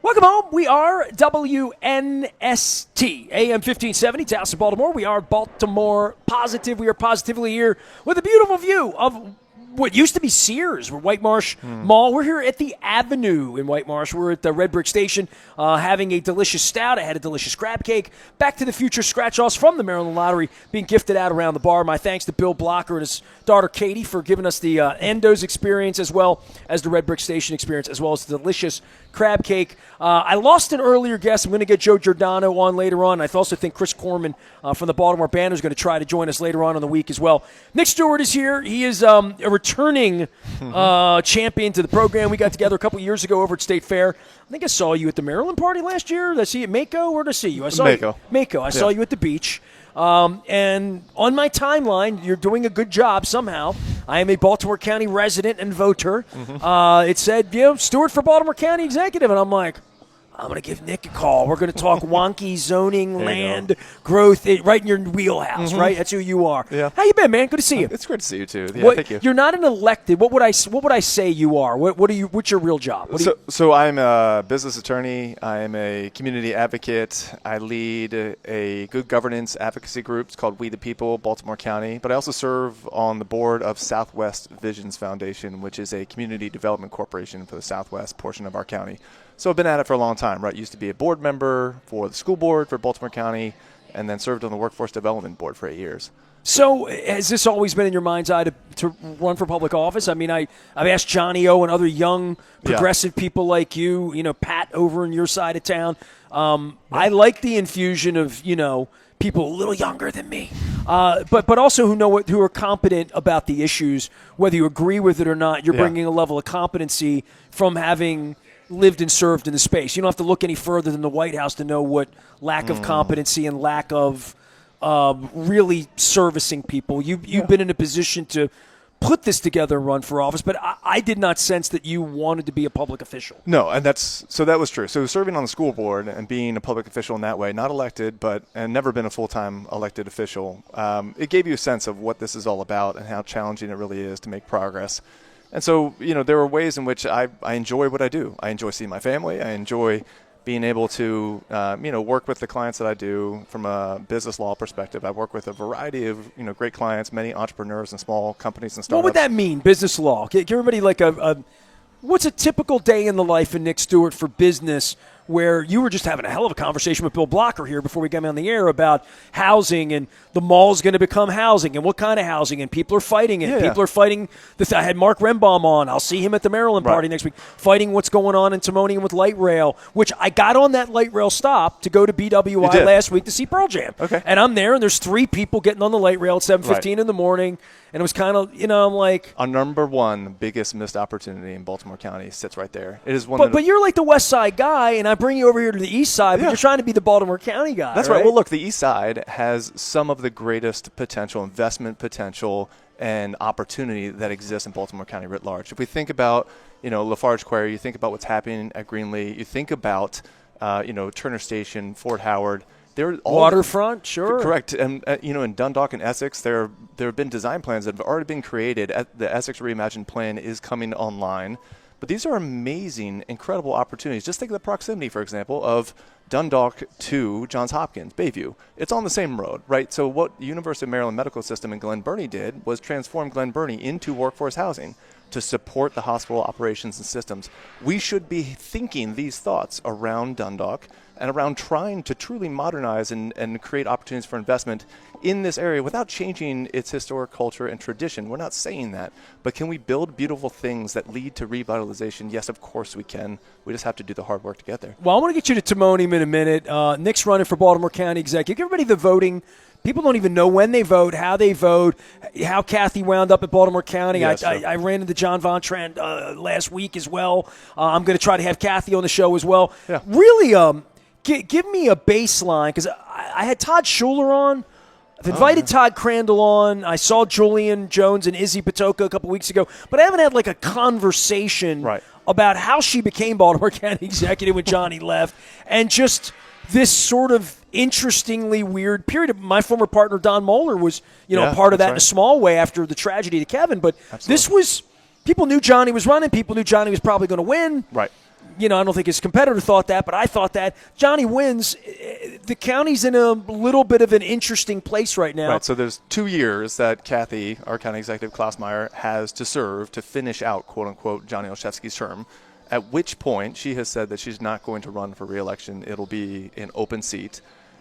Welcome home. We are WNST AM 1570, Dallas, Baltimore. We are Baltimore Positive. We are positively here with a beautiful view of what used to be Sears, White Marsh Mall. We're here at the Avenue in White Marsh. We're at the Red Brick Station having a delicious stout. I had a delicious crab cake. Back to the Future scratch-offs from the Maryland Lottery being gifted out around the bar. My thanks to Bill Blocker and his daughter Katie for giving us the Endo's experience as well as the Red Brick Station experience, as well as the delicious crab cake. I lost an earlier guest. I'm going to get Joe Giordano on later on. I also think Chris Corman from the Baltimore Banner is going to try to join us later on in the week as well. Nick Stewart is here. He is a returning champion to the program. We got together a couple years ago over at State Fair. I think I saw you at the Maryland party last year. Did I see you at Mako? Where did I see you? I saw Mako. I saw you at the beach. And on my timeline, you're doing a good job somehow. I am a Baltimore County resident and voter. It said, Stewart for Baltimore County Executive. And I'm like, I'm going to give Nick a call. We're going to talk wonky zoning, land growth, right in your wheelhouse, right? That's who you are. Yeah. How you been, man? Good to see you. It's great to see you too. Yeah, thank you. You're not an elected. What would I say you are? What's your real job? So I'm a business attorney. I am a community advocate. I lead a good governance advocacy group. It's called We the People, Baltimore County. But I also serve on the board of Southwest Visions Foundation, which is a community development corporation for the Southwest portion of our county. So I've been at it for a long time, right? Used to be a board member for the school board for Baltimore County, and then served on the workforce development board for 8 years. So has this always been in your mind's eye to run for public office? I mean, I've asked Johnny O and other young progressive people like you, Pat over in your side of town. I like the infusion of, people a little younger than me, but also who are competent about the issues, whether you agree with it or not. You're bringing a level of competency from having lived and served in the space. You don't have to look any further than the White House to know what lack of competency and lack of really servicing people. You've been in a position to put this together and run for office, but I did not sense that you wanted to be a public official. No, and that was true. So serving on the school board and being a public official in that way, not elected, and never been a full-time elected official, it gave you a sense of what this is all about and how challenging it really is to make progress. And so, there are ways in which I enjoy what I do. I enjoy seeing my family. I enjoy being able to, work with the clients that I do from a business law perspective. I work with a variety of, great clients, many entrepreneurs and small companies and startups. What would that mean, business law? Give everybody what's a typical day in the life of Nick Stewart for business, where you were just having a hell of a conversation with Bill Blocker here before we came on the air about housing and the mall's going to become housing and what kind of housing, and people are fighting it. Yeah. People are fighting this. I had Mark Rembaum on. I'll see him at the Maryland party next week, fighting what's going on in Timonium with light rail, which I got on that light rail stop to go to BWI last week to see Pearl Jam. Okay. And I'm there, and there's 3 people getting on the light rail at 7:15 in the morning. And it was kind of, I'm like... Our number one biggest missed opportunity in Baltimore County sits right there. It is one. But you're like the West Side guy, and I bring you over here to the East Side, but you're trying to be the Baltimore County guy. That's right. Well, look, the East Side has some of the greatest potential, investment potential, and opportunity that exists in Baltimore County writ large. If we think about, Lafarge Quarry, you think about what's happening at Greenlee, you think about, Turner Station, Fort Howard. Waterfront, sure. Correct. And, in Dundalk and Essex, there have been design plans that have already been created. The Essex Reimagined Plan is coming online. But these are amazing, incredible opportunities. Just think of the proximity, for example, of Dundalk to Johns Hopkins, Bayview. It's on the same road, right? So what the University of Maryland Medical System in Glen Burnie did was transform Glen Burnie into workforce housing to support the hospital operations and systems. We should be thinking these thoughts around Dundalk and around trying to truly modernize and create opportunities for investment in this area without changing its historic culture and tradition. We're not saying that, but can we build beautiful things that lead to revitalization? Yes, of course we can. We just have to do the hard work to get there. Well, I want to get you to Timonium in a minute. Nick's running for Baltimore County Executive. Give everybody the voting. People don't even know when they vote, how they vote, how Kathy wound up at Baltimore County. Yes, I ran into John Von Trent last week as well. I'm going to try to have Kathy on the show as well. Yeah. Really, give me a baseline, because I had Todd Schuler on. I've invited Todd Crandall on. I saw Julian Jones and Izzy Patoka a couple weeks ago, but I haven't had like a conversation about how she became Baltimore County Executive when Johnny left, and just this sort of interestingly weird period. My former partner Don Moeller was, part of that in a small way after the tragedy to Kevin. But this was, people knew Johnny was running. People knew Johnny was probably going to win. Right. I don't think his competitor thought that, but I thought that. Johnny wins. The county's in a little bit of an interesting place right now. Right, so there's 2 years that Kathy, our county executive, Klausmeyer, has to serve to finish out, quote-unquote, Johnny Olszewski's term, at which point she has said that she's not going to run for re-election. It'll be an open seat.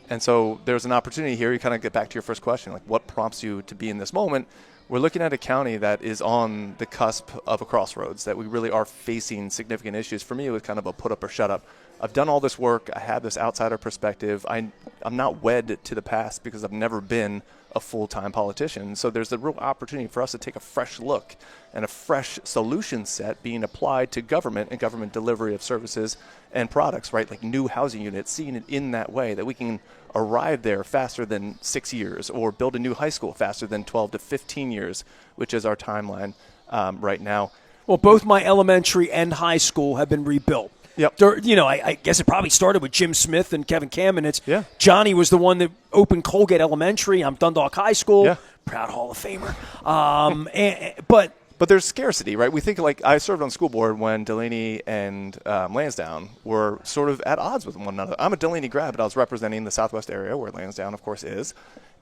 And so there's an opportunity here. You kind of get back to your first question, like what prompts you to be in this moment? We're looking at a county that is on the cusp of a crossroads, that we really are facing significant issues. For me, it was kind of a put up or shut up. I've done all this work. I have this outsider perspective. I'm not wed to the past because I've never been a full-time politician. So there's a real opportunity for us to take a fresh look and a fresh solution set being applied to government and government delivery of services and products, right? Like new housing units, seeing it in that way, that we can arrive there faster than 6 years or build a new high school faster than 12 to 15 years, which is our timeline right now. Well, both my elementary and high school have been rebuilt. Yep. I guess it probably started with Jim Smith and Kevin Kamenetz. Yeah. Johnny was the one that opened Colgate Elementary. I'm Dundalk High School. Yeah. Proud Hall of Famer. But there's scarcity, right? We think, like, I served on school board when Delaney and Lansdowne were sort of at odds with one another. I'm a Delaney grad, but I was representing the Southwest area where Lansdowne, of course, is.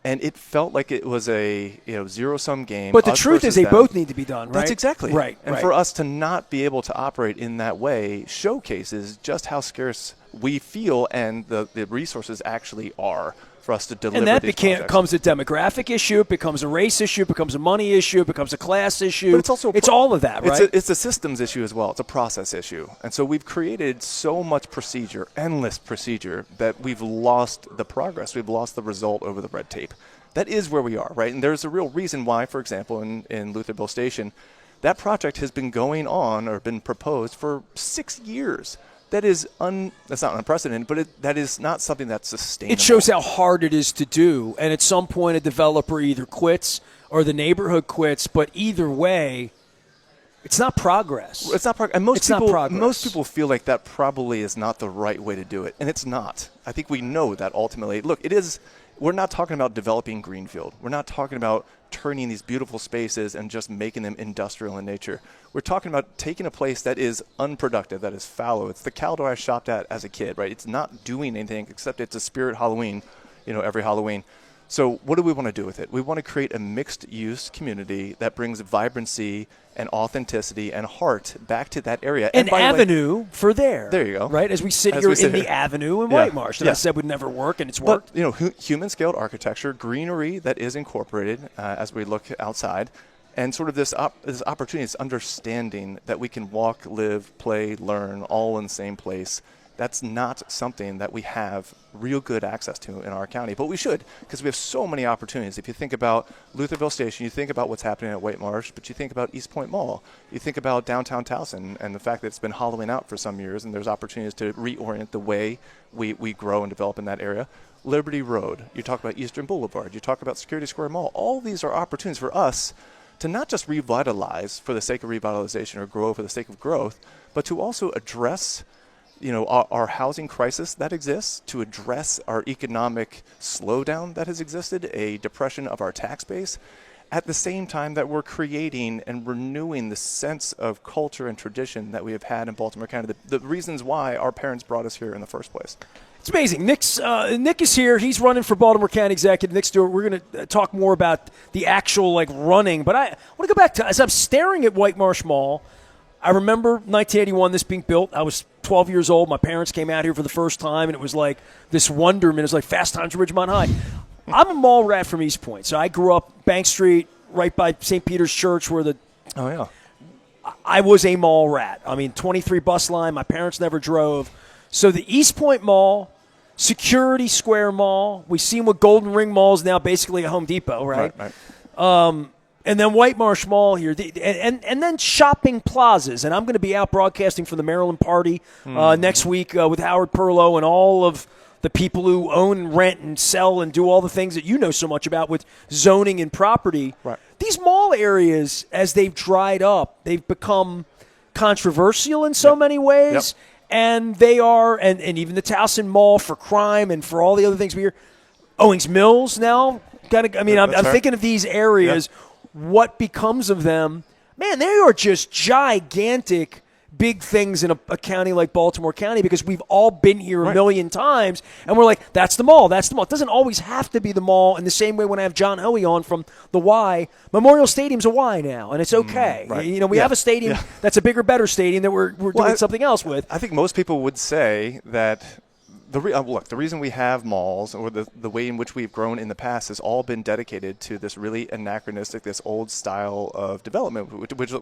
And it felt like it was a zero-sum game. But the truth is they both need to be done, right? That's exactly. Right. And for us to not be able to operate in that way showcases just how scarce we feel and the resources actually are for us to deliver and that these projects. becomes a demographic issue, it becomes a race issue, it becomes a money issue, it becomes a class issue. But it's also all of that, right? It's a systems issue as well. It's a process issue. And so we've created so much procedure, endless procedure, that we've lost the progress. We've lost the result over the red tape. That is where we are, right? And there's a real reason why, for example, in Lutherville Station, that project has been going on or been proposed for 6 years. That's not unprecedented, but that is not something that's sustainable. It shows how hard it is to do, and at some point a developer either quits or the neighborhood quits, but either way, it's not progress. It's not progress. And most people feel like that probably is not the right way to do it, and it's not. I think we know that ultimately. Look, it is. We're not talking about developing greenfield. We're not talking about turning these beautiful spaces and just making them industrial in nature. We're talking about taking a place that is unproductive, that is fallow. It's the Caldor I shopped at as a kid, right? It's not doing anything except it's a spirit Halloween, every Halloween. So what do we want to do with it? We want to create a mixed-use community that brings vibrancy and authenticity and heart back to that area. An avenue for there. There you go. Right? As we sit here in the avenue in White Marsh that I said would never work, and it's worked. But, human-scaled architecture, greenery that is incorporated as we look outside, and sort of this opportunity, this understanding that we can walk, live, play, learn all in the same place. That's not something that we have real good access to in our county, but we should, because we have so many opportunities. If you think about Lutherville Station, you think about what's happening at White Marsh, but you think about East Point Mall, you think about downtown Towson and the fact that it's been hollowing out for some years, and there's opportunities to reorient the way we grow and develop in that area. Liberty Road, you talk about Eastern Boulevard, you talk about Security Square Mall. All these are opportunities for us to not just revitalize for the sake of revitalization or grow for the sake of growth, but to also address our housing crisis that exists, to address our economic slowdown that has existed, a depression of our tax base, at the same time that we're creating and renewing the sense of culture and tradition that we have had in Baltimore County, the reasons why our parents brought us here in the first place. It's amazing. Nick is here. He's running for Baltimore County Executive. Nick Stewart. We're going to talk more about the actual running, but I want to go back to, as I'm staring at White Marsh Mall, I remember 1981, this being built. I was 12 years old. My parents came out here for the first time, and it was like this wonderment. It was like Fast Times at Ridgemont High. I'm a mall rat from East Point, so I grew up Bank Street, right by St. Peter's Church, where I was a mall rat. 23 bus line. My parents never drove. So the East Point Mall, Security Square Mall, we've seen what Golden Ring Mall is now, basically a Home Depot, right? And then White Marsh Mall here, and then shopping plazas. And I'm going to be out broadcasting for the Maryland Party next week with Howard Perlow and all of the people who own, rent, and sell and do all the things that you know so much about with zoning and property. Right. These mall areas, as they've dried up, they've become controversial in so many ways. Yep. And they are, and even the Towson Mall for crime and for all the other things we hear. Owings Mills now. I'm thinking of these areas. Yep. What becomes of them? Man, they are just gigantic big things in a county like Baltimore County because we've all been here a million times, and we're like, that's the mall, that's the mall. It doesn't always have to be the mall. In the same way, when I have John Hoey on from the Y, Memorial Stadium's a Y now, and it's okay. You know, we have a stadium that's a bigger, better stadium that we're doing something else with. I think most people would say that the reason we have malls, or the way in which we've grown in the past, has all been dedicated to this really anachronistic, this old style of development,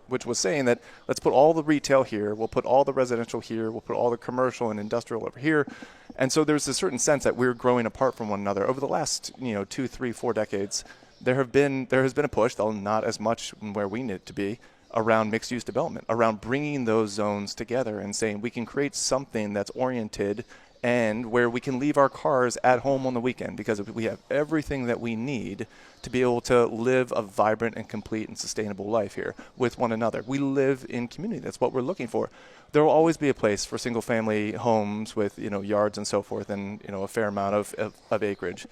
which was saying that let's put all the retail here, we'll put all the residential here, we'll put all the commercial and industrial over here. And so there's a certain sense that we're growing apart from one another. Over the last 2, 3, 4 decades, there has been a push, though not as much where we need it to be, around mixed-use development, around bringing those zones together and saying we can create something that's oriented and where we can leave our cars at home on the weekend because we have everything that we need to be able to live a vibrant and complete and sustainable life here with one another. We live in community. That's what we're looking for. There will always be a place for single-family homes with yards and so forth and a fair amount of acreage.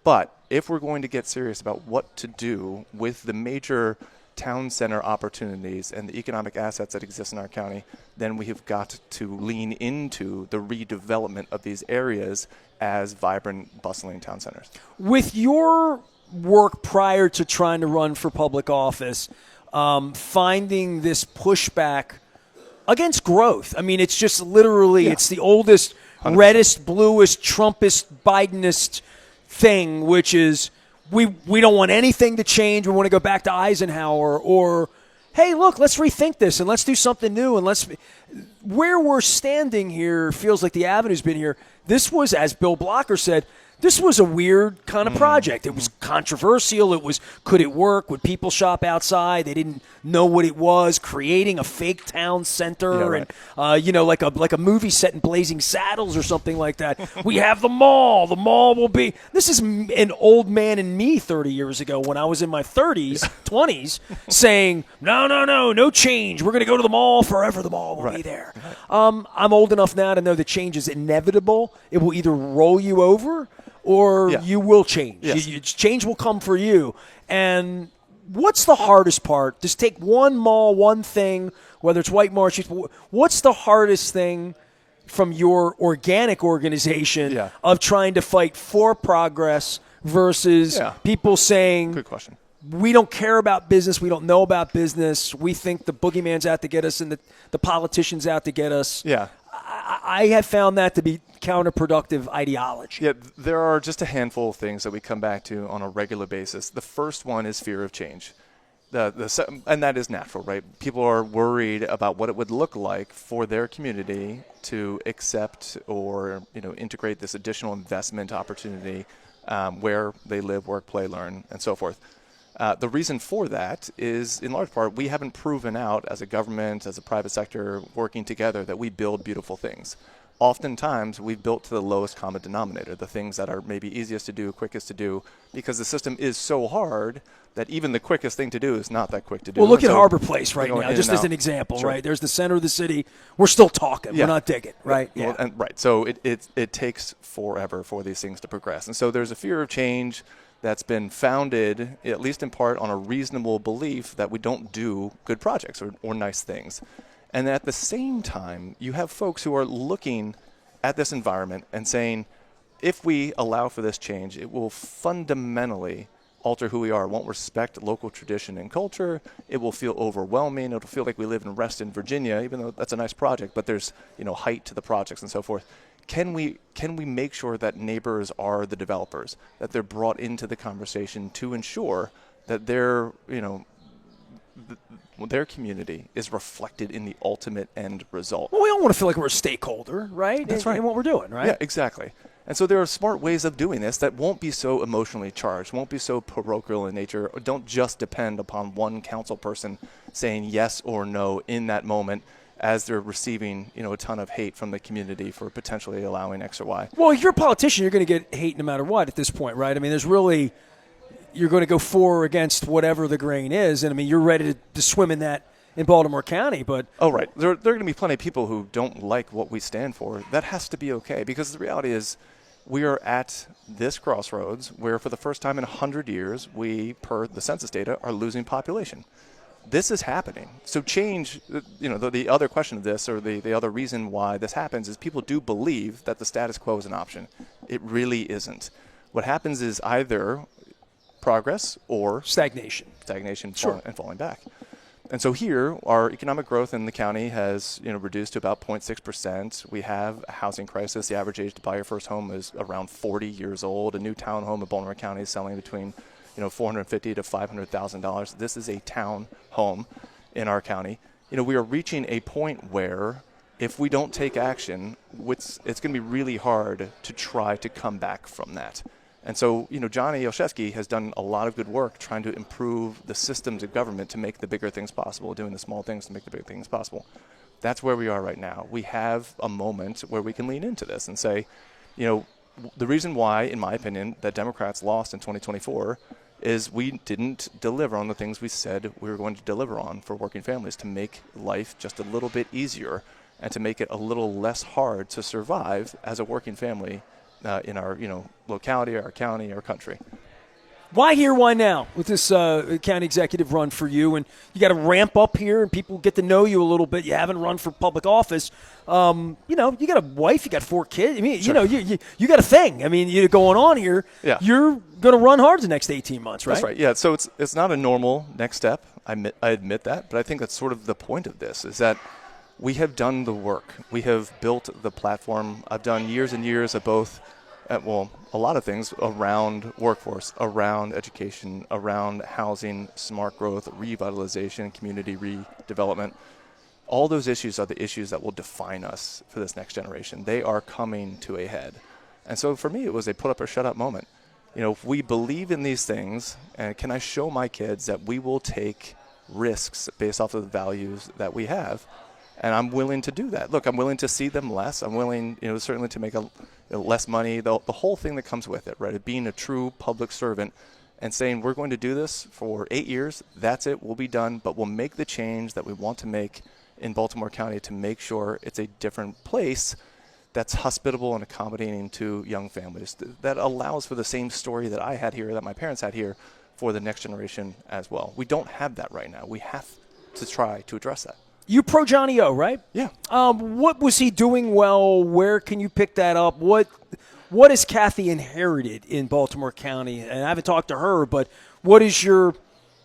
But if we're going to get serious about what to do with the major town center opportunities and the economic assets that exist in our county, then we have got to lean into the redevelopment of these areas as vibrant, bustling town centers. With your work prior to trying to run for public office, finding this pushback against growth, I mean, it's just literally, it's the oldest, 100%. Reddest, bluest, Trumpist, Bidenist thing, which is we don't want anything to change. We want to go back to Eisenhower, or, hey, look, let's rethink this and let's do something new. And where we're standing here feels like the Avenue's been here. This was, as Bill Blocker said, this was a weird kind of project. It was controversial. It was, could it work? Would people shop outside? They didn't know what it was. Creating a fake town center and like a movie set in Blazing Saddles or something like that. We have the mall. The mall will be. This is an old man in me 30 years ago when I was in my 30s, 20s, saying no change. We're going to go to the mall forever. The mall will be there. I'm old enough now to know that change is inevitable. It will either roll you over, or you will change. Yes. Change will come for you. And what's the hardest part? Just take one mall, one thing, whether it's White Marsh. What's the hardest thing from your organic organization of trying to fight for progress versus people saying, good question, we don't care about business, we don't know about business, we think the boogeyman's out to get us and the politician's out to get us. Yeah. I have found that to be counterproductive ideology. Yeah, there are just a handful of things that we come back to on a regular basis. The first one is fear of change. And that is natural, right? People are worried about what it would look like for their community to accept or integrate this additional investment opportunity where they live, work, play, learn, and so forth. The reason for that is, in large part, we haven't proven out as a government, as a private sector, working together that we build beautiful things. Oftentimes, we've built to the lowest common denominator, the things that are maybe easiest to do, quickest to do, because the system is so hard that even the quickest thing to do is not that quick to do. Well, look at Harbor Place right now, just as an example, right? There's the center of the city. We're still talking. We're not digging, right? Well, so it takes forever for these things to progress. And so there's a fear of change that's been founded, at least in part, on a reasonable belief that we don't do good projects or nice things. And at the same time, you have folks who are looking at this environment and saying, if we allow for this change, it will fundamentally alter who we are. It won't respect local tradition and culture. It will feel overwhelming. It'll feel like we live in Reston, Virginia, even though that's a nice project, but there's height to the projects and so forth. Can we make sure that neighbors are the developers, that they're brought into the conversation to ensure that their community is reflected in the ultimate end result? Well, we all want to feel like we're a stakeholder, right? That's right. In what we're doing, right? Yeah, exactly. And so there are smart ways of doing this that won't be so emotionally charged, won't be so parochial in nature, or don't just depend upon one council person saying yes or no in that moment as they're receiving, a ton of hate from the community for potentially allowing X or Y. Well, if you're a politician, you're going to get hate no matter what at this point, right? I mean, you're going to go for or against whatever the grain is. And, I mean, you're ready to swim in that in Baltimore County. But oh, right. There are going to be plenty of people who don't like what we stand for. That has to be okay, because the reality is we are at this crossroads where for the first time in 100 years, we, per the census data, are losing population. this is happening. So change, the other question of this, or the other reason why this happens, is people do believe that the status quo is an option. It really isn't. What happens is either progress or stagnation, sure. And falling back. And so here, our economic growth in the county has reduced to about 0.6%. We have a housing crisis. The average age to buy your first home is around 40 years old. A new townhome in Baltimore County is selling between $450,000 to $500,000. This is a town home in our county. We are reaching a point where if we don't take action, it's going to be really hard to try to come back from that. And so, Johnny Olszewski has done a lot of good work trying to improve the systems of government to make the bigger things possible, doing the small things to make the big things possible. That's where we are right now. We have a moment where we can lean into this and say, the reason why, in my opinion, that Democrats lost in 2024 is we didn't deliver on the things we said we were going to deliver on for working families to make life just a little bit easier and to make it a little less hard to survive as a working family in our locality, our county, our country. Why here, why now with this county executive run for you? And you got to ramp up here and people get to know you a little bit. You haven't run for public office. You got a wife, you got 4 kids. I mean, sure. You got a thing. I mean, you're going on here. Yeah. You're going to run hard the next 18 months, right? That's right. Yeah. So it's not a normal next step. I admit that. But I think that's sort of the point of this is that we have done the work. We have built the platform. I've done years and years of both, a lot of things around workforce, around education, around housing, smart growth, revitalization, community redevelopment. All those issues are the issues that will define us for this next generation. They are coming to a head. And so for me, it was a put up or shut up moment. If we believe in these things, and can I show my kids that we will take risks based off of the values that we have? And I'm willing to do that. Look, I'm willing to see them less. I'm willing, certainly to make less money. The whole thing that comes with it, right? Of being a true public servant and saying we're going to do this for 8 years. That's it. We'll be done. But we'll make the change that we want to make in Baltimore County to make sure it's a different place that's hospitable and accommodating to young families. That allows for the same story that I had here, that my parents had here, for the next generation as well. We don't have that right now. We have to try to address that. You pro Johnny O, right? Yeah. What was he doing well? Where can you pick that up? What has Kathy inherited in Baltimore County? And I haven't talked to her, but what is your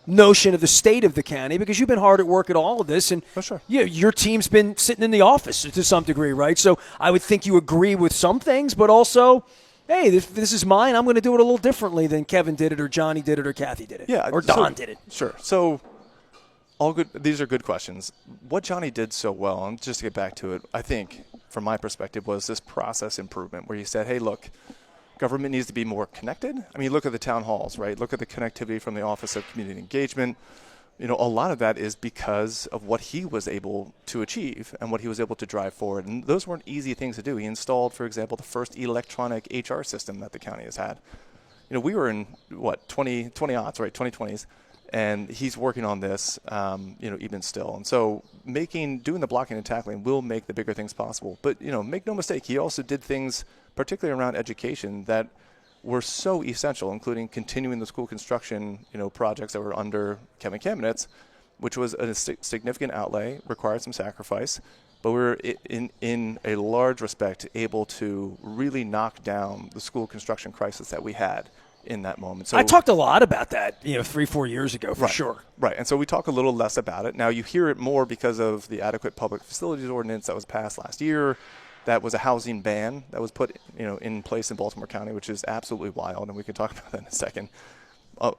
notion of the state of the county? Because you've been hard at work at all of this, and sure. Your team's been sitting in the office to some degree, right? So I would think you agree with some things, but also, hey, this is mine. I'm going to do it a little differently than Kevin did it, or Johnny did it, or Kathy did it, or Don did it. Sure. So all good. These are good questions. What Johnny did so well, and just to get back to it, I think from my perspective was this process improvement where he said, hey, look, government needs to be more connected. I mean, look at the town halls, right? Look at the connectivity from the Office of Community Engagement. A lot of that is because of what he was able to achieve and what he was able to drive forward. And those weren't easy things to do. He installed, for example, the first electronic HR system that the county has had. We were in, 2020s, and he's working on this, even still. And so doing the blocking and tackling will make the bigger things possible. But, make no mistake, he also did things, particularly around education, that were so essential, including continuing the school construction, projects that were under Kevin Kamenetz, which was a significant outlay, required some sacrifice. But we were, in a large respect, able to really knock down the school construction crisis that we had in that moment. So I talked a lot about that, 3-4 years ago, for sure. Right, and so we talk a little less about it. Now you hear it more because of the adequate public facilities ordinance that was passed last year. That was a housing ban that was put, in place in Baltimore County, which is absolutely wild, and we can talk about that in a second.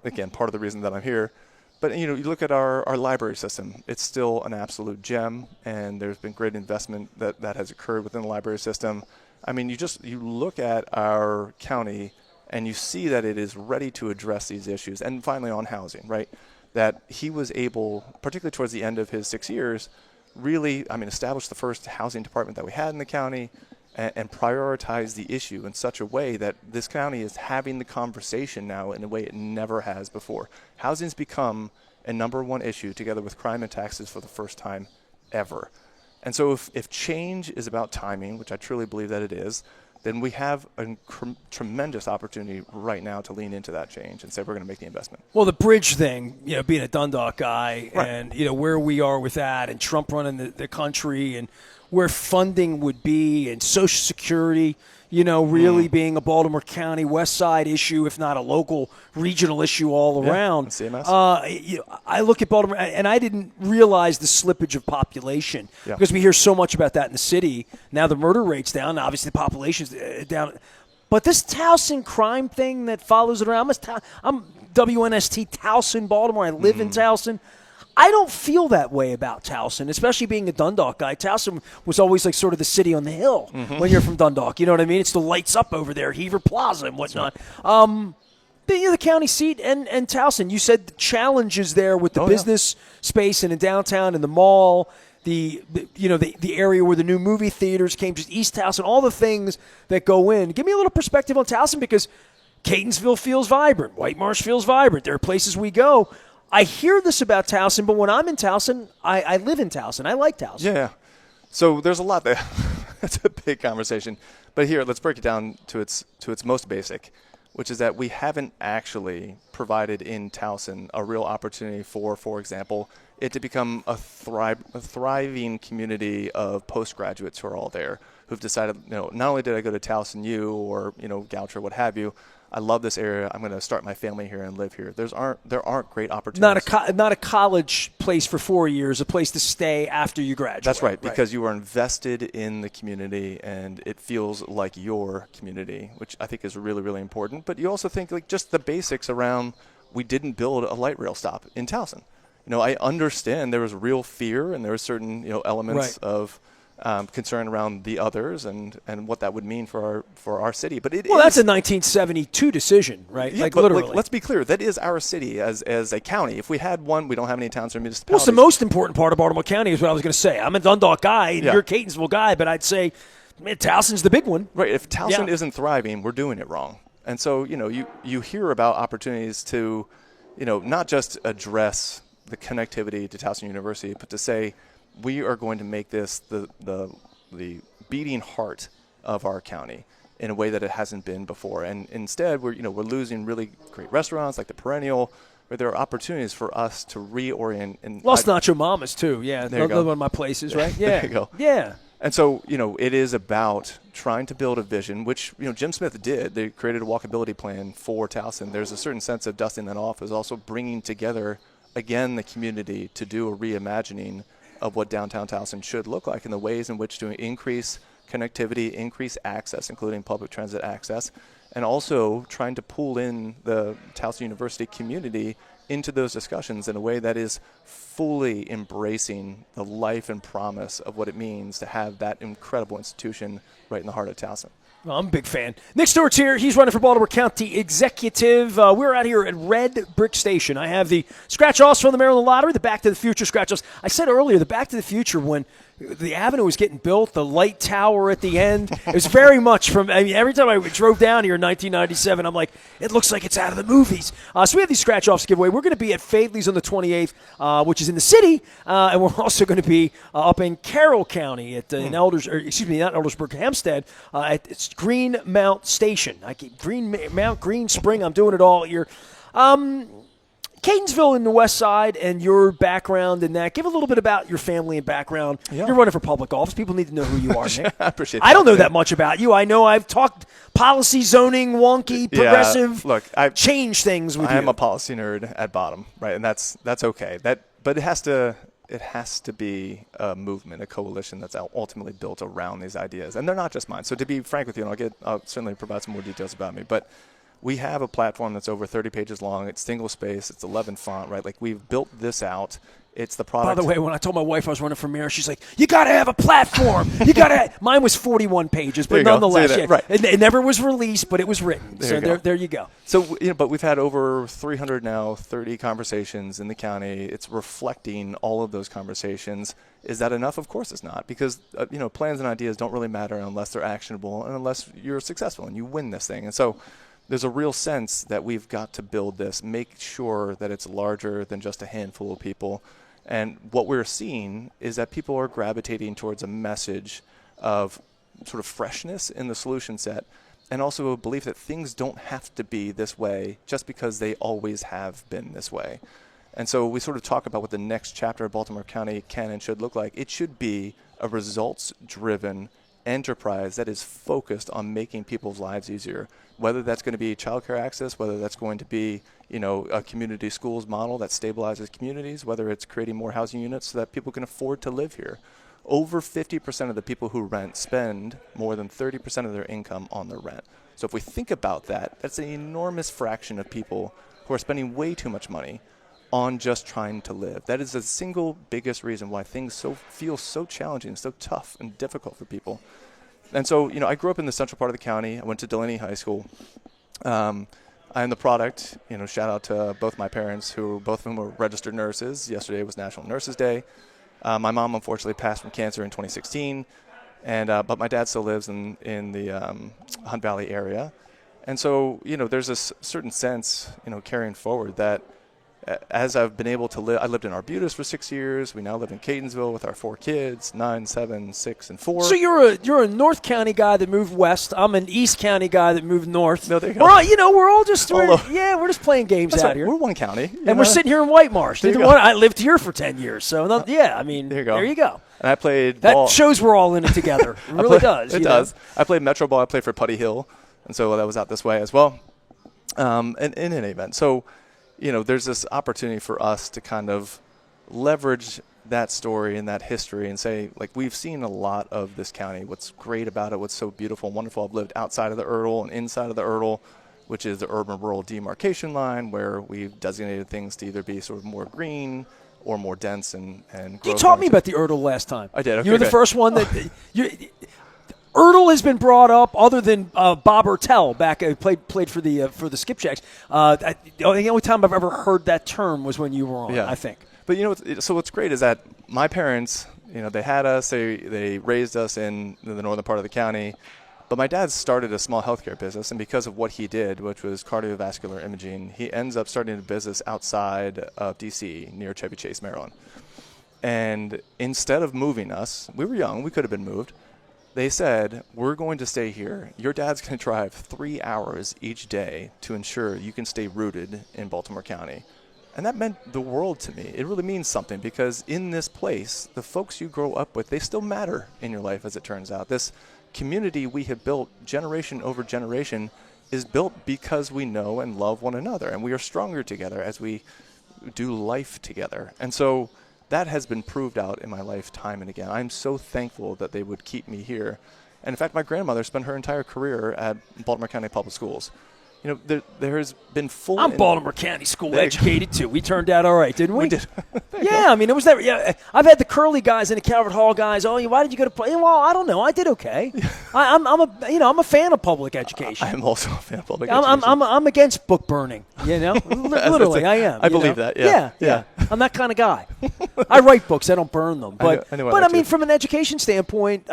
Again, part of the reason that I'm here. But, you look at our library system. It's still an absolute gem, and there's been great investment that has occurred within the library system. I mean, you look at our county, and you see that it is ready to address these issues. And finally, on housing, right, that he was able, particularly towards the end of his 6 years, really, establish the first housing department that we had in the county and prioritize the issue in such a way that this county is having the conversation now in a way it never has before. Housing's become a number one issue together with crime and taxes for the first time ever. And so if change is about timing, which I truly believe that it is, then we have a tremendous opportunity right now to lean into that change and say we're going to make the investment. Well, the bridge thing, being a Dundalk guy, Right. and where we are with that, and Trump running the country, and where funding would be, and Social Security, really being a Baltimore County West Side issue, if not a local regional issue all around. And CMS. I look at Baltimore, and I didn't realize the slippage of population because we hear so much about that in the city. Now the murder rate's down. Obviously, the population's down. But this Towson crime thing that follows it around, I'm WNST Towson, Baltimore. I live in Towson. I don't feel that way about Towson, especially being a Dundalk guy. Towson was always like sort of the city on the hill when you're from Dundalk. You know what I mean? It's the lights up over there, Heaver Plaza and whatnot. The county seat and Towson, you said the challenges there with the business space and in downtown and the mall, the area where the new movie theaters came, just East Towson, all the things that go in. Give me a little perspective on Towson, because Catonsville feels vibrant. White Marsh feels vibrant. There are places we go. I hear this about Towson, but when I'm in Towson, I live in Towson. I like Towson. Yeah. So there's a lot there. That's a big conversation. But here, let's break it down to its most basic, which is that we haven't actually provided in Towson a real opportunity for example, it to become a thriving community of postgraduates who are all there, who've decided, not only did I go to Towson U or, Goucher, what have you, I love this area. I'm going to start my family here and live here. There aren't great opportunities. Not a college place for 4 years, a place to stay after you graduate. That's right, because you are invested in the community and it feels like your community, which I think is really, really important. But you also think like just the basics around, we didn't build a light rail stop in Towson. I understand there was real fear and there were certain elements of concern around the others and what that would mean for our city. But that's a 1972 decision, right? Yeah, literally. Let's be clear. That is our city as a county. If we had one, we don't have any towns or municipalities. Well, the most important part of Baltimore County is what I was going to say. I'm a Dundalk guy, and you're a Catonsville guy, but I'd say Towson's the big one. Right. If Towson isn't thriving, we're doing it wrong. And so, you hear about opportunities to, not just address the connectivity to Towson University, but to say, we are going to make this the beating heart of our county in a way that it hasn't been before. And instead, we're losing really great restaurants like the Perennial, where there are opportunities for us to reorient. And Lost Nacho Mama's too. Yeah, another one of my places, right? Yeah, there you go. Yeah. And so, it is about trying to build a vision, which, Jim Smith did. They created a walkability plan for Towson. There's a certain sense of dusting that off. It was also bringing together, again, the community to do a reimagining of what downtown Towson should look like and the ways in which to increase connectivity, increase access, including public transit access, and also trying to pull in the Towson University community into those discussions in a way that is fully embracing the life and promise of what it means to have that incredible institution right in the heart of Towson. Well, I'm a big fan. Nick Stewart's here. He's running for Baltimore County Executive. We're out here at Red Brick Station. I have the scratch-offs from the Maryland Lottery, the Back to the Future scratch-offs. I said earlier, the Back to the Future, when the avenue was getting built, the light tower at the end, it was very much from, every time I drove down here in 1997, I'm like, it looks like it's out of the movies. So we have these scratch-offs to give away. We're going to be at Fadley's on the 28th, which is in the city, and we're also going to be up in Carroll County at not Eldersburg, Hempstead, at Greenmount Station. I keep Green Spring. I'm doing it all here. Catonsville in the West Side and your background in that. Give a little bit about your family and background. Yeah. You're running for public office. People need to know who you are, Nick. I appreciate that. I don't know that much about you. I know I've talked policy, zoning, wonky, progressive, change things with you. I am a policy nerd at bottom, right? And that's okay. But it has to be a movement, a coalition that's ultimately built around these ideas. And they're not just mine. So to be frank with you, and I'll certainly provide some more details about me, but we have a platform that's over 30 pages long. It's single space. It's 11 font, right? Like, we've built this out. It's the product. By the way, when I told my wife I was running for mayor, she's like, you got to have a platform. Mine was 41 pages, but nonetheless, right. It never was released, but it was written. There you go. So, but we've had over 300 now, 30 conversations in the county. It's reflecting all of those conversations. Is that enough? Of course it's not, because plans and ideas don't really matter unless they're actionable and unless you're successful and you win this thing. And so there's a real sense that we've got to build this, make sure that it's larger than just a handful of people. And what we're seeing is that people are gravitating towards a message of sort of freshness in the solution set, and also a belief that things don't have to be this way just because they always have been this way. And so we sort of talk about what the next chapter of Baltimore County can and should look like. It should be a results-driven enterprise that is focused on making people's lives easier, whether that's going to be childcare access, whether that's going to be, a community schools model that stabilizes communities, whether it's creating more housing units so that people can afford to live here. Over 50% of the people who rent spend more than 30% of their income on their rent. So if we think about that, that's an enormous fraction of people who are spending way too much money on just trying to live. That is the single biggest reason why things feel so challenging, so tough and difficult for people. And so, I grew up in the central part of the county. I went to Delaney High School. I am the product, shout out to both my parents, who both of them were registered nurses. Yesterday was National Nurses Day. My mom unfortunately passed from cancer in 2016, but my dad still lives in the Hunt Valley area. And so, there's a certain sense, carrying forward that as I've been able to live, I lived in Arbutus for 6 years. We now live in Catonsville with our 4 kids, 9, 7, 6, and 4. So you're a North County guy that moved west. I'm an East County guy that moved north. No, there you go. We're all just we're just playing games That's out right. here. We're one county, and we're sitting here in White Marsh. I lived here for 10 years, so there you go. And I played that ball. Shows we're all in it together. It really does. It does. I played Metro ball. I played for Putty Hill, and so that was out this way as well. And in any event, so. There's this opportunity for us to kind of leverage that story and that history and say, we've seen a lot of this county. What's great about it, what's so beautiful and wonderful. I've lived outside of the Erdl and inside of the Erdl, which is the urban-rural demarcation line, where we've designated things to either be sort of more green or more dense and You taught me about the Erdl last time. I did. Okay, you were the first one that Erdl has been brought up, other than Bob Ertel back played for the Skipjacks. The only time I've ever heard that term was when you were on. I think. But so what's great is that my parents, they had us, they raised us in the northern part of the county, but my dad started a small healthcare business, and because of what he did, which was cardiovascular imaging, he ends up starting a business outside of D.C. near Chevy Chase, Maryland. And instead of moving us, we were young, we could have been moved. They said, we're going to stay here. Your dad's going to drive 3 hours each day to ensure you can stay rooted in Baltimore County. And that meant the world to me. It really means something, because in this place, the folks you grow up with, they still matter in your life, as it turns out. This community we have built generation over generation is built because we know and love one another, and we are stronger together as we do life together. And so that has been proved out in my life time and again. I'm so thankful that they would keep me here. And in fact, my grandmother spent her entire career at Baltimore County Public Schools. There has been full. I'm Baltimore County school educated too. We turned out all right, didn't we? We did. Yeah, it was that. Yeah, I've had the Curly guys and the Calvert Hall guys. Oh, why did you go to? Well, I don't know. I did okay. I'm a fan of public education. I am also a fan of public education. I'm against book burning. Literally, I am. I believe that. Yeah. I'm that kind of guy. I write books. I don't burn them. But I know from an education standpoint,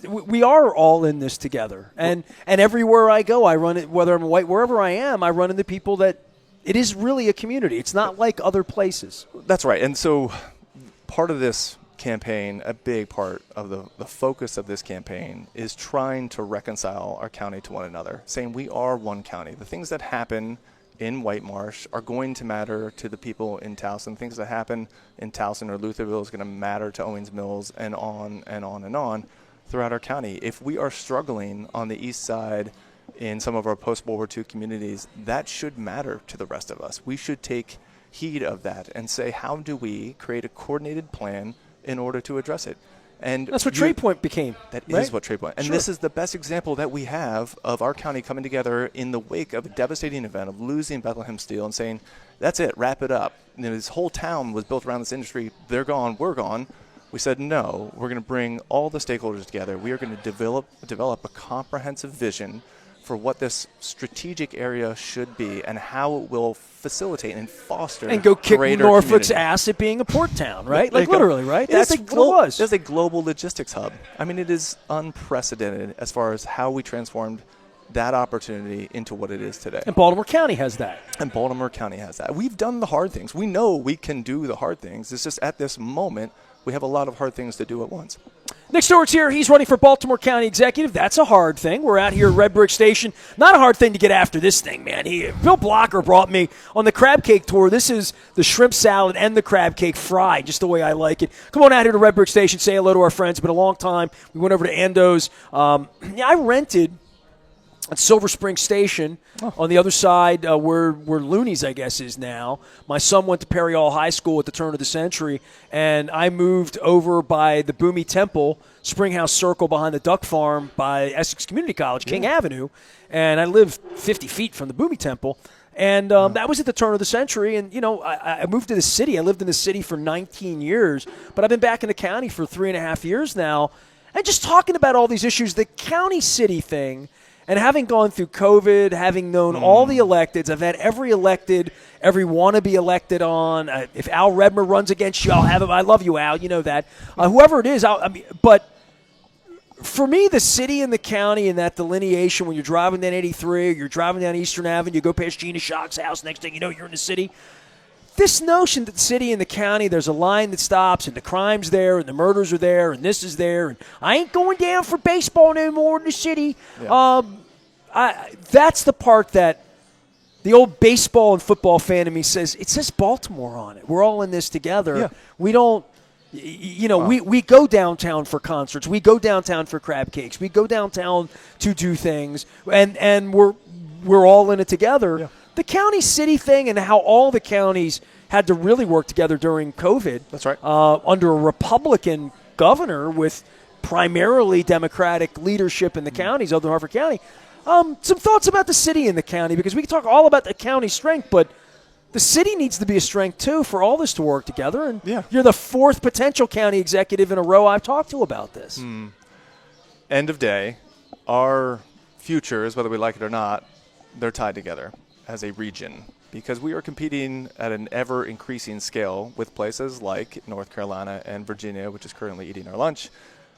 we are all in this together, and everywhere I go, I run it. Whether I'm white, wherever I am, I run into people that it is really a community. It's not like other places. That's right. And so, part of this campaign, a big part of the focus of this campaign, is trying to reconcile our county to one another, saying we are one county. The things that happen in White Marsh are going to matter to the people in Towson. Things that happen in Towson or Lutherville is going to matter to Owings Mills, and on and on and on throughout our county. If we are struggling on the east side in some of our post-World War II communities, that should matter to the rest of us. We should take heed of that and say, how do we create a coordinated plan in order to address it? And that's what Trade Point became. That right? is what Trade Point. And sure. This is the best example that we have of our county coming together in the wake of a devastating event of losing Bethlehem Steel and saying, that's it, wrap it up. This whole town was built around this industry. They're gone, we're gone. We said, no, we're going to bring all the stakeholders together. We are going to develop a comprehensive vision for what this strategic area should be and how it will facilitate and foster and go kick Norfolk's community. Ass at being a port town, right? Literally, right? That's what it was. It's a global logistics hub. It is unprecedented as far as how we transformed that opportunity into what it is today. And Baltimore County has that. We've done the hard things. We know we can do the hard things. It's just at this moment, we have a lot of hard things to do at once. Nick Stewart's here. He's running for Baltimore County Executive. That's a hard thing. We're out here at Red Brick Station. Not a hard thing to get after this thing, man. Bill Blocker brought me on the crab cake tour. This is the shrimp salad and the crab cake fried, just the way I like it. Come on out here to Red Brick Station. Say hello to our friends. It's been a long time. We went over to Ando's. I rented at Silver Spring Station on the other side where Looney's, I guess, is now. My son went to Perry Hall High School at the turn of the century, and I moved over by the Boomy Temple, Springhouse Circle behind the Duck Farm by Essex Community College, King Avenue, and I live 50 feet from the Boomy Temple. And that was at the turn of the century. And, I moved to the city. I lived in the city for 19 years, but I've been back in the county for 3.5 years now. And just talking about all these issues, the county-city thing, and having gone through COVID, having known all the electeds, I've had every elected, every wannabe elected on. If Al Redmer runs against you, I'll have him. I love you, Al. You know that. Whoever it is, but for me, the city and the county and that delineation, when you're driving down 83 or you're driving down Eastern Avenue, you go past Gina Schock's house, next thing you know, you're in the city. This notion that the city and the county, there's a line that stops, and the crime's there, and the murders are there, and this is there, and I ain't going down for baseball no more in the city. Yeah. That's the part that the old baseball and football fan in me says, it says Baltimore on it. We're all in this together. Yeah. We don't, we go downtown for concerts. We go downtown for crab cakes. We go downtown to do things, and we're all in it together. Yeah. The county-city thing and how all the counties had to really work together during COVID. That's right. Under a Republican governor with primarily Democratic leadership in the counties, other than Harford County. Some thoughts about the city and the county, because we can talk all about the county strength, but the city needs to be a strength, too, for all this to work together. And you're the fourth potential county executive in a row I've talked to about this. End of day, our futures, whether we like it or not, they're tied together as a region, because we are competing at an ever-increasing scale with places like North Carolina and Virginia, which is currently eating our lunch.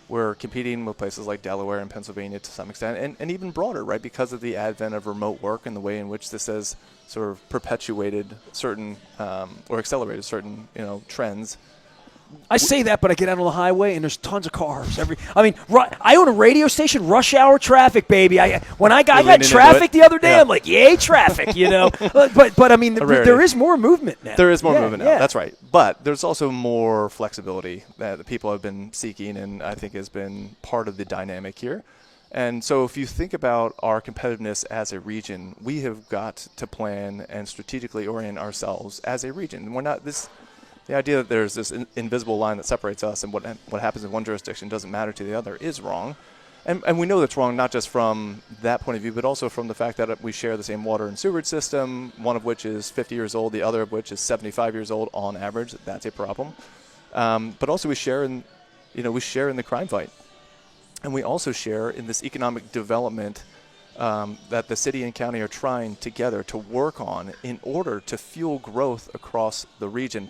We're competing with places like Delaware and Pennsylvania to some extent, and even broader, right, because of the advent of remote work and the way in which this has sort of perpetuated certain or accelerated certain trends. I say that, but I get out on the highway and there's tons of cars. I own a radio station, rush hour traffic, baby. I got traffic the other day. I'm like, yay, traffic, But I mean, there is more movement now. There is more movement now. That's right. But there's also more flexibility that the people have been seeking, and I think has been part of the dynamic here. And so if you think about our competitiveness as a region, we have got to plan and strategically orient ourselves as a region. We're not this. The idea that there's this invisible line that separates us and what happens in one jurisdiction doesn't matter to the other is wrong. And we know that's wrong, not just from that point of view, but also from the fact that we share the same water and sewerage system, one of which is 50 years old, the other of which is 75 years old on average. That's a problem. But also we share in the crime fight. And we also share in this economic development that the city and county are trying together to work on in order to fuel growth across the region.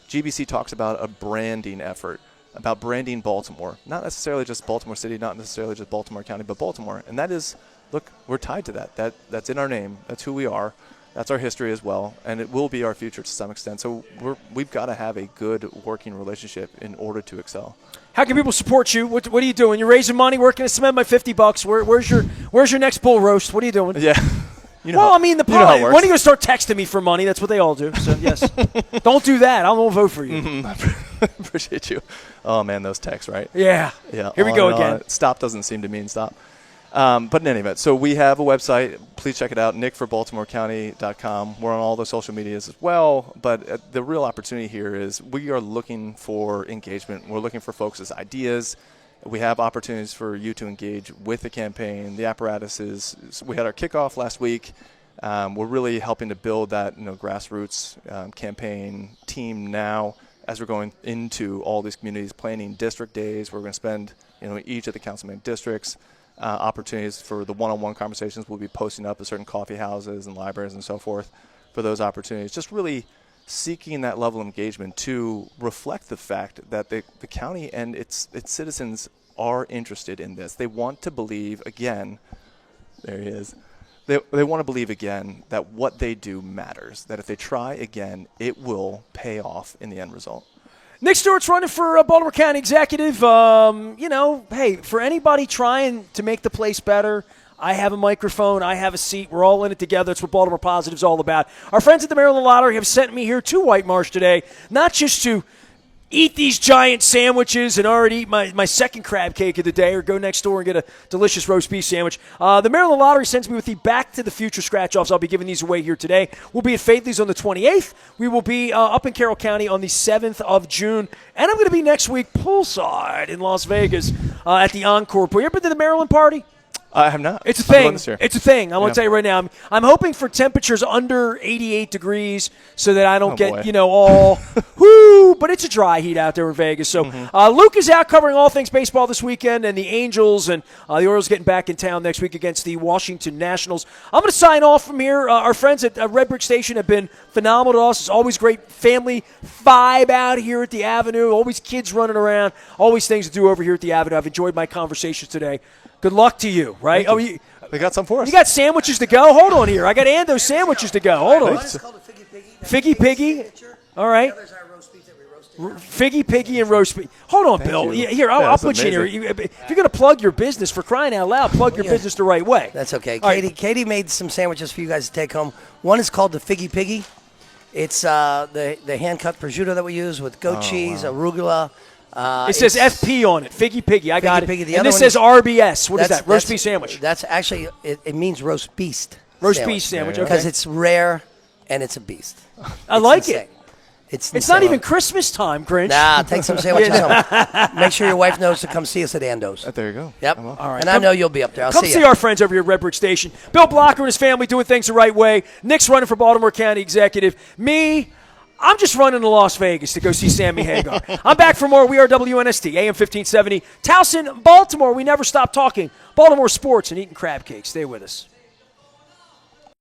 GBC talks about a branding effort, about branding Baltimore, not necessarily just Baltimore City, not necessarily just Baltimore County, but Baltimore. And that is, look, we're tied to that. That's in our name. That's who we are. That's our history as well. And it will be our future to some extent. So we've got to have a good working relationship in order to excel. How can people support you? What are you doing? You're raising money. Where can I spend my $50? Where's your next bull roast? What are you doing? Yeah. When are you going to start texting me for money? That's what they all do. So, yes. Don't do that. I won't vote for you. Mm-hmm. Appreciate you. Oh, man, those texts, right? Yeah. Here we go again. Stop doesn't seem to mean stop. But in any event, so we have a website. Please check it out, nickforbaltimorecounty.com. We're on all the social medias as well. But the real opportunity here is we are looking for engagement. We're looking for folks' ideas. We have opportunities for you to engage with the campaign, the apparatuses. We had our kickoff last week. We're really helping to build that grassroots campaign team now as we're going into all these communities, planning district days. We're going to spend each of the councilman districts. Opportunities for the one-on-one conversations. We'll be posting up at certain coffee houses and libraries and so forth for those opportunities. Just really seeking that level of engagement to reflect the fact that the county and its citizens are interested in this. They want to believe, again, there he is, they want to believe again that what they do matters, that if they try again, it will pay off in the end result. Nick Stewart's running for Baltimore County Executive. Hey, for anybody trying to make the place better, I have a microphone. I have a seat. We're all in it together. That's what Baltimore Positive is all about. Our friends at the Maryland Lottery have sent me here to White Marsh today, not just to eat these giant sandwiches and already eat my second crab cake of the day or go next door and get a delicious roast beef sandwich. The Maryland Lottery sends me with the Back to the Future scratch-offs. I'll be giving these away here today. We'll be at Faithley's on the 28th. We will be up in Carroll County on the 7th of June. And I'm going to be next week poolside in Las Vegas at the Encore Pool. You ever been to the Maryland party? I have not. It's a thing. This year. It's a thing. I want to tell you right now. I'm hoping for temperatures under 88 degrees so that I don't get, all whoo. But it's a dry heat out there in Vegas. So Luke is out covering all things baseball this weekend, and the Angels and the Orioles getting back in town next week against the Washington Nationals. I'm going to sign off from here. Our friends at Red Brick Station have been phenomenal to us. It's always great family vibe out here at the Avenue. Always kids running around. Always things to do over here at the Avenue. I've enjoyed my conversations today. Good luck to you, right? They got some for us. You got sandwiches to go? Hold on here. I got Ando's sandwiches to go. Hold on. One is called a Figgy Piggy. Figgy Piggy. All right. The other's our roast beef that we roasted. Figgy Piggy and roast beef. Hold on, Bill. you. Here, I'll put you in here. If you're going to plug your business, for crying out loud, plug your business the right way. That's okay. All right. Katie made some sandwiches for you guys to take home. One is called the Figgy Piggy. It's the hand-cut prosciutto that we use with goat cheese, arugula. It says FP on it. Figgy Piggy. I got it. Piggy. The And other this one says RBS. What is that's- that? Roast that's- beef sandwich. That's actually, it means roast beast. Roast beef sandwich. Okay. Because it's rare and it's a beast. I like insane. it. It's It's not insane. even Christmas time, Grinch. Nah, take some sandwiches home. Make sure your wife knows to come see us at Ando's. There you go. Yep. All right. And I know you'll be up there. I'll Come see see you. our friends over here at Red Brick Station. Bill Blocker and his family doing things the right way. Nick's running for Baltimore County Executive. Me, I'm just running to Las Vegas to go see Sammy Hagar. I'm back for more. We are WNST AM 1570. Towson, Baltimore. We never stop talking Baltimore sports and eating crab cakes. Stay with us.